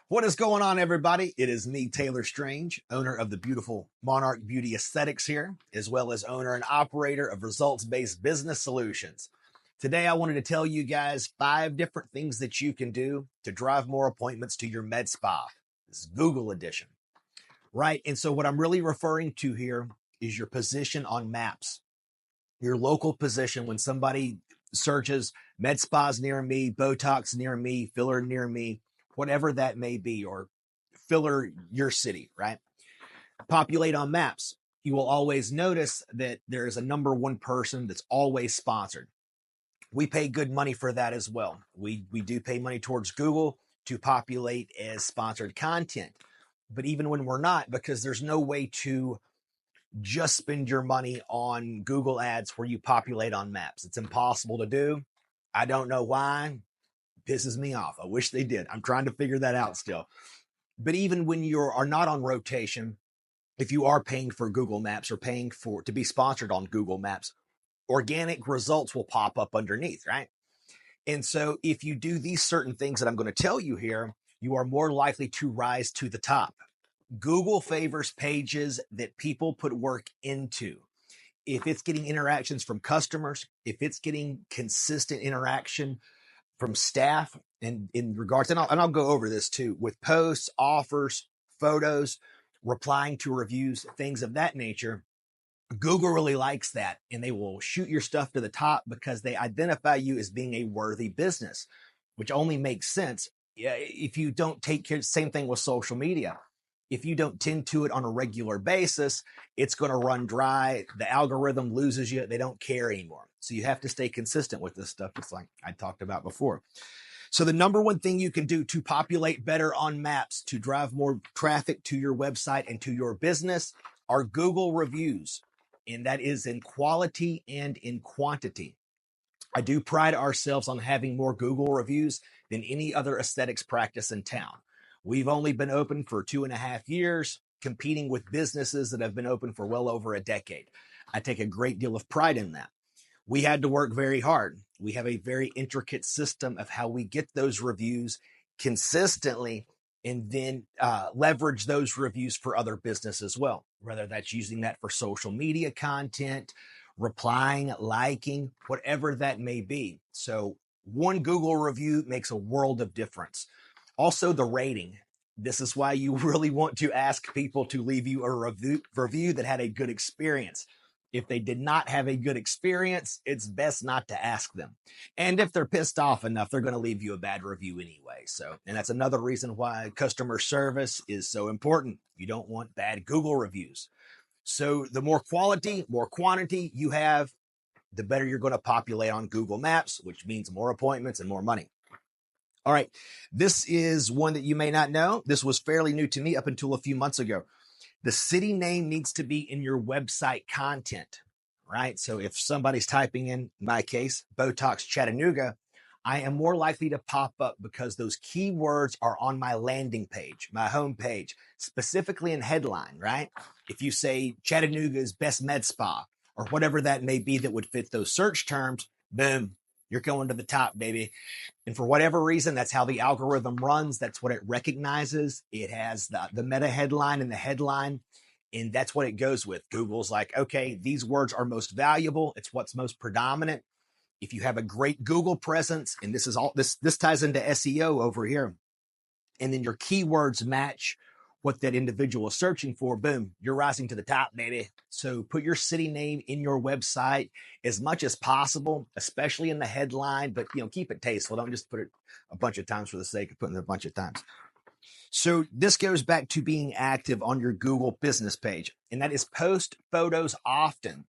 What is going on, everybody? It is me, Taylor Strange, owner of the beautiful Monarch Beauty Aesthetics here, as well as owner and operator of results-based business solutions. Today, I wanted to tell you guys 5 different things that you can do to drive more appointments to your med spa. This is Google edition, right? And so what I'm really referring to here is your position on maps, your local position. When somebody searches med spas near me, Botox near me, filler near me, whatever that may be, or filler your city, right? Populate on maps. You will always notice that there is a number one person that's always sponsored. We pay good money for that as well. We do pay money towards Google to populate as sponsored content. But even when we're not, because there's no way to just spend your money on Google ads where you populate on maps. It's impossible to do. I don't know why. It pisses me off. I wish they did. I'm trying to figure that out still. But even when you are not on rotation, if you are paying for Google Maps or paying for to be sponsored on Google Maps, organic results will pop up underneath, right? And so if you do these certain things that I'm going to tell you here, you are more likely to rise to the top. Google favors pages that people put work into. If it's getting interactions from customers, if it's getting consistent interaction from staff, and in regards, and I'll go over this too, with posts, offers, photos, replying to reviews, things of that nature, Google really likes that, and they will shoot your stuff to the top because they identify you as being a worthy business, which only makes sense if you don't take care. Same thing with social media. If you don't tend to it on a regular basis, it's going to run dry. The algorithm loses you. They don't care anymore. So you have to stay consistent with this stuff. It's like I talked about before. So the number one thing you can do to populate better on maps, to drive more traffic to your website and to your business, are Google reviews. And that is in quality and in quantity. I do pride ourselves on having more Google reviews than any other aesthetics practice in town. We've only been open for 2.5 years, competing with businesses that have been open for well over a decade. I take a great deal of pride in that. We had to work very hard. We have a very intricate system of how we get those reviews consistently and then leverage those reviews for other business as well, whether that's using that for social media content, replying, liking, whatever that may be. So one Google review makes a world of difference. Also, the rating. This is why you really want to ask people to leave you a review that had a good experience. If they did not have a good experience, it's best not to ask them. And if they're pissed off enough, they're going to leave you a bad review anyway. So, and that's another reason why customer service is so important. You don't want bad Google reviews. So the more quality, more quantity you have, the better you're going to populate on Google Maps, which means more appointments and more money. All right, this is one that you may not know. This was fairly new to me up until a few months ago. The city name needs to be in your website content, right? So if somebody's typing in my case, Botox Chattanooga, I am more likely to pop up because those keywords are on my landing page, my home page, specifically in headline, right? If you say Chattanooga's best med spa or whatever that may be that would fit those search terms, boom, you're going to the top, baby. And for whatever reason, that's how the algorithm runs. That's what it recognizes. It has the meta headline and the headline, and that's what it goes with. Google's like, okay, these words are most valuable. It's what's most predominant. If you have a great Google presence, and this is all this ties into SEO over here, and then your keywords match what that individual is searching for, boom, you're rising to the top, baby. So put your city name in your website as much as possible, especially in the headline, but keep it tasteful. Don't just put it a bunch of times for the sake of putting it a bunch of times. So this goes back to being active on your Google business page, and that is post photos often.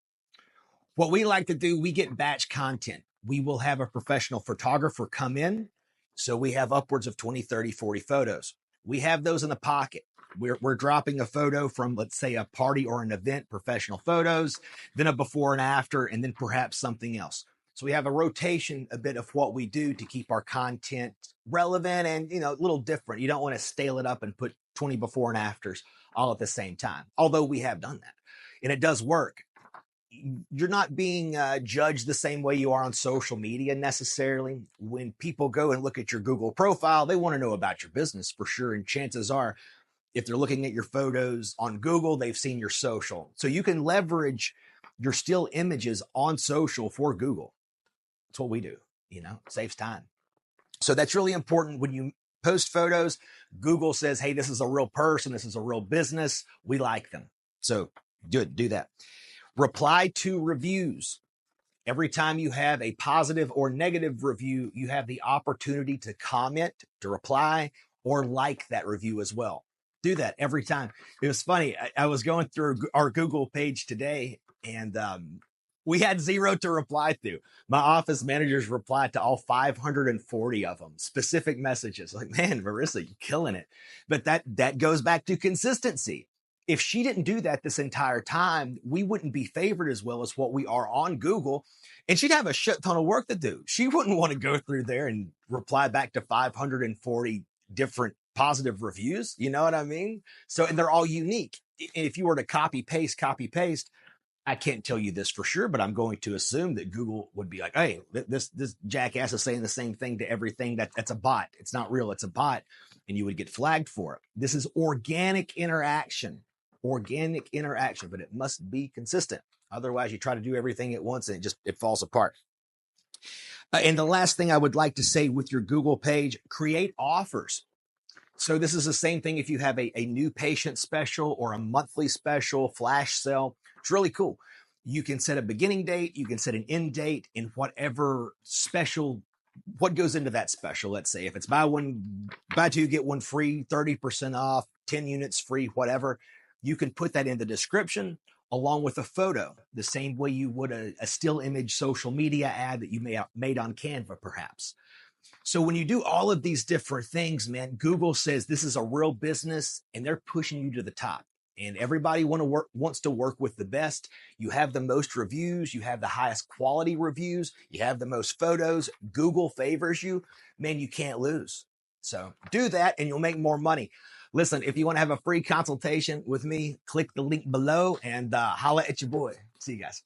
What we like to do, we get batch content. We will have a professional photographer come in. So we have upwards of 20, 30, 40 photos. We have those in the pocket. We're dropping a photo from, let's say, a party or an event, professional photos, then a before and after, and then perhaps something else. So we have a rotation a bit of what we do to keep our content relevant and, a little different. You don't want to stale it up and put 20 before and afters all at the same time, although we have done that. And it does work. you're not being judged the same way you are on social media necessarily. When people go and look at your Google profile, they want to know about your business for sure. And chances are, if they're looking at your photos on Google, they've seen your social. So you can leverage your still images on social for Google. That's what we do. It saves time. So that's really important when you post photos. Google says, hey, this is a real person. This is a real business. We like them. So do that. Reply to reviews. Every time you have a positive or negative review, you have the opportunity to comment, to reply, or like that review as well. Do that every time. It was funny. I was going through our Google page today, and we had 0 to reply to. My office managers replied to all 540 of them, specific messages. Like, man, Marissa, you're killing it. But that goes back to consistency. If she didn't do that this entire time, we wouldn't be favored as well as what we are on Google. And she'd have a shit ton of work to do. She wouldn't want to go through there and reply back to 540 different positive reviews. You know what I mean? So, and they're all unique. If you were to copy paste, I can't tell you this for sure, but I'm going to assume that Google would be like, hey, this jackass is saying the same thing to everything. That's a bot. It's not real. It's a bot. And you would get flagged for it. This is organic interaction, but it must be consistent. Otherwise, you try to do everything at once and it falls apart. And the last thing I would like to say with your Google page, create offers. So this is the same thing if you have a new patient special or a monthly special, flash sale. It's really cool. You can set a beginning date, you can set an end date, and whatever special, what goes into that special. Let's say if it's buy two, get one free, 30% off, 10 units free, whatever. You can put that in the description along with a photo, the same way you would a still image social media ad that you may have made on Canva, perhaps. So when you do all of these different things, man, Google says this is a real business and they're pushing you to the top. And everybody wants to work with the best. You have the most reviews. You have the highest quality reviews. You have the most photos. Google favors you. Man, you can't lose. So do that and you'll make more money. Listen, if you want to have a free consultation with me, click the link below and holla at your boy. See you guys.